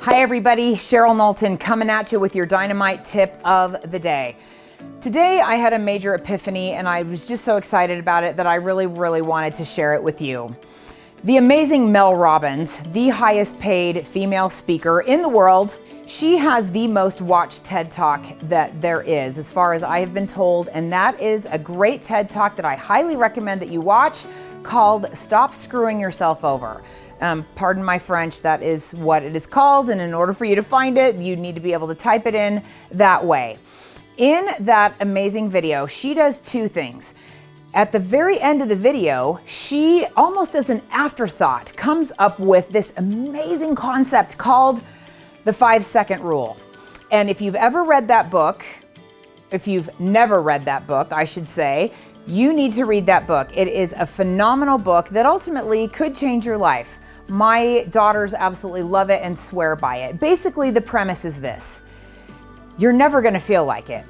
Hi everybody, Cheryl Knowlton coming at you with your Dynamite tip of the day. Today I had a major epiphany and I was just so excited about it that I really wanted to share it with you. The amazing Mel Robbins, the highest paid female speaker in the world, she has the most watched TED Talk that there is, as far as I have been told, and that is a great TED Talk that I highly recommend that you watch called Stop Screwing Yourself Over. Pardon my French, that is what it is called, and in order for you to find it, you need to be able to type it in that way. In that amazing video, she does two things. At the very end of the video, she, almost as an afterthought, comes up with this amazing concept called the 5-second rule. And if you've ever read that book, if you've never read that book, I should say, you need to read that book. It is a phenomenal book that ultimately could change your life. My daughters absolutely love it and swear by it. Basically, the premise is this: you're never going to feel like it.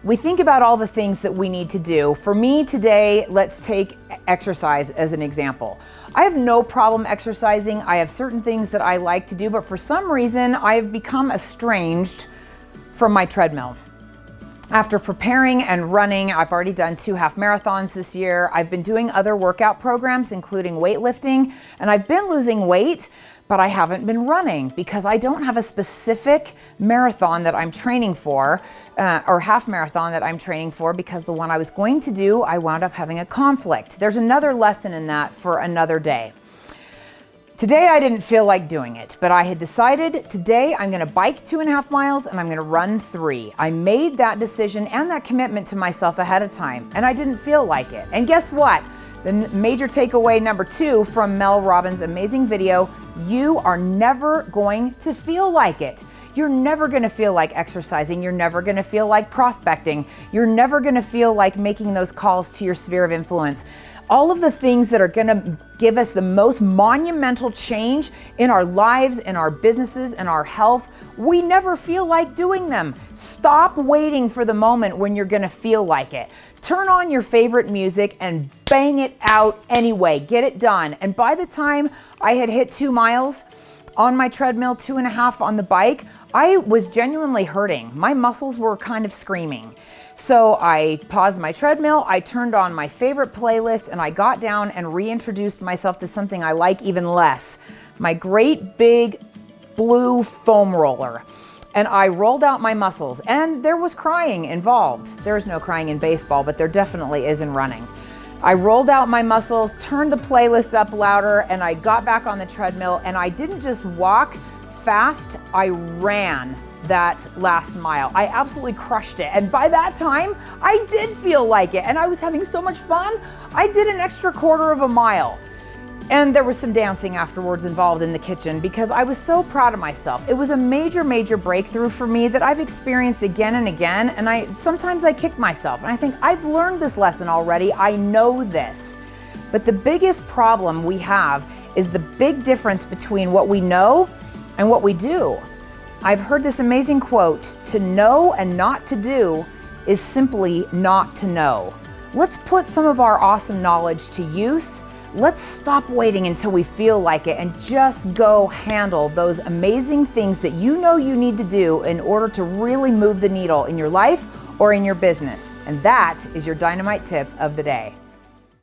We think about all the things that we need to do. For me today, let's take exercise as an example. I have no problem exercising. I have certain things that I like to do, but for some reason, I have become estranged from my treadmill. After preparing and running, I've already done 2 half marathons this year. I've been doing other workout programs, including weightlifting, and I've been losing weight, but I haven't been running because I don't have a specific marathon that I'm training for, or half marathon that I'm training for, because the one I was going to do, I wound up having a conflict. There's another lesson in that for another day. Today I didn't feel like doing it, but I had decided today I'm gonna bike 2.5 miles and I'm gonna run 3. I made that decision and that commitment to myself ahead of time, and I didn't feel like it. And guess what? The major takeaway number 2 from Mel Robbins' amazing video: you are never going to feel like it. You're never gonna feel like exercising. You're never gonna feel like prospecting. You're never gonna feel like making those calls to your sphere of influence. All of the things that are gonna give us the most monumental change in our lives, in our businesses, in our health, we never feel like doing them. Stop waiting for the moment when you're gonna feel like it. Turn on your favorite music and bang it out anyway. Get it done. And by the time I had hit 2 miles on my treadmill, 2.5 on the bike, I was genuinely hurting. My muscles were kind of screaming. So I paused my treadmill, I turned on my favorite playlist, and I got down and reintroduced myself to something I like even less: my great big blue foam roller. And I rolled out my muscles, and there was crying involved. There is no crying in baseball, but there definitely is in running. I rolled out my muscles, turned the playlist up louder, and I got back on the treadmill, and I didn't just walk fast, I ran that last mile. I absolutely crushed it. And by that time, I did feel like it, and I was having so much fun. I did an extra 1/4 mile. And there was some dancing afterwards involved in the kitchen because I was so proud of myself. It was a major breakthrough for me that I've experienced again and again, and sometimes I kick myself and I think, I've learned this lesson already, I know this. But the biggest problem we have is the big difference between what we know and what we do. I've heard this amazing quote: to know and not to do is simply not to know. Let's put some of our awesome knowledge to use. Let's stop waiting until we feel like it and just go handle those amazing things that you know you need to do in order to really move the needle in your life or in your business. And that is your Dynamite tip of the day.